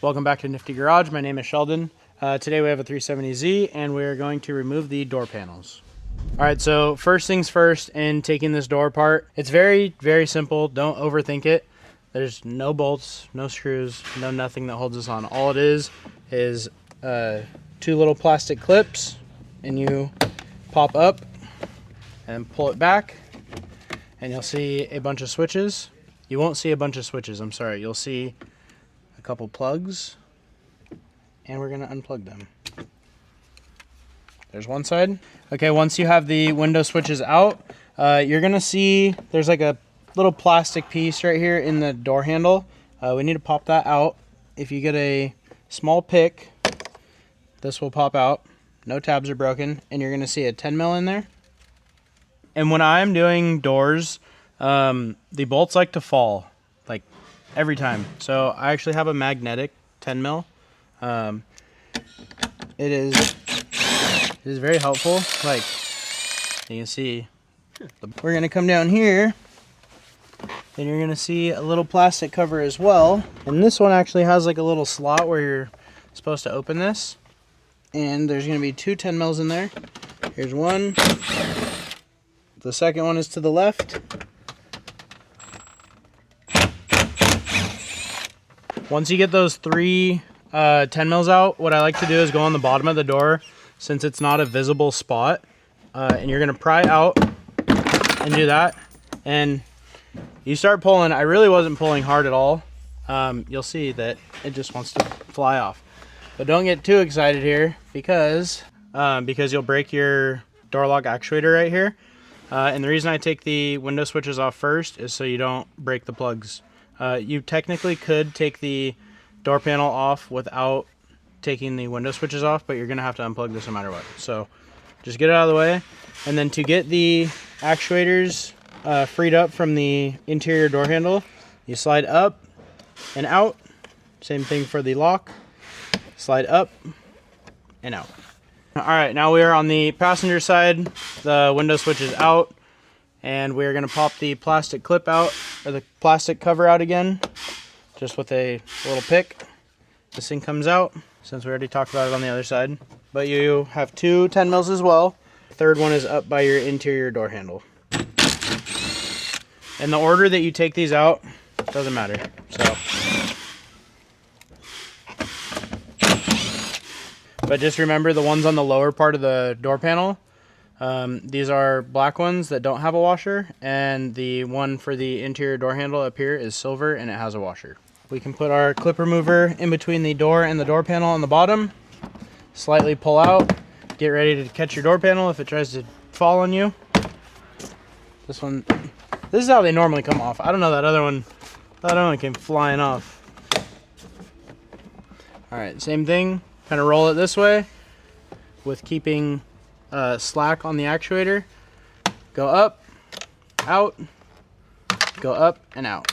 Welcome back to Nifty Garage. My name is Sheldon. Today we have a 370Z and we're going to remove the door panels. All right, so first things first in taking this door apart, it's very, very simple. Don't overthink it. There's no bolts, no screws, no nothing that holds this on. All it is two little plastic clips, and you pop up and pull it back, and you'll see a bunch of switches. You won't see a bunch of switches, I'm sorry. You'll see a couple plugs, and we're gonna unplug them. There's one side. Okay, once you have the window switches out, you're gonna see there's like a little plastic piece right here in the door handle. We need to pop that out. If you get a small pick, this will pop out. No tabs are broken, and you're gonna see a 10 mil in there. And when I'm doing doors, the bolts like to fall, like every time. So I actually have a magnetic 10 mil. It is very helpful. Like you can see, we're gonna come down here, and you're gonna see a little plastic cover as well. And this one actually has like a little slot where you're supposed to open this. And there's gonna be two 10 mils in there. Here's one. The second one is to the left. Once you get those three 10 mils out, what I like to do is go on the bottom of the door, since it's not a visible spot, and you're gonna pry out and do that, and you start pulling. I really wasn't pulling hard at all. You'll see that it just wants to fly off, but don't get too excited here because you'll break your door lock actuator right here. And the reason I take the window switches off first is so you don't break the plugs. You technically could take the door panel off without taking the window switches off, but you're gonna have to unplug this no matter what. So just get it out of the way. And then to get the actuators freed up from the interior door handle, you slide up and out. Same thing for the lock. Slide up and out. All right, now we are on the passenger side. The window switch is out, and we're gonna pop the plastic clip out, or the plastic cover out again, just with a little pick. This thing comes out, since we already talked about it on the other side. But you have two 10 mils as well. The third one is up by your interior door handle. And the order that you take these out doesn't matter. So, but just remember the ones on the lower part of the door panel, these are black ones that don't have a washer, and the one for the interior door handle up here is silver and it has a washer. We can put our clip remover in between the door and the door panel on the bottom, slightly pull out, get ready to catch your door panel if it tries to fall on you. This is how they normally come off. I don't know, that other one came flying off. All right, same thing. Kind of roll it this way with keeping slack on the actuator. Go up, out, go up and out.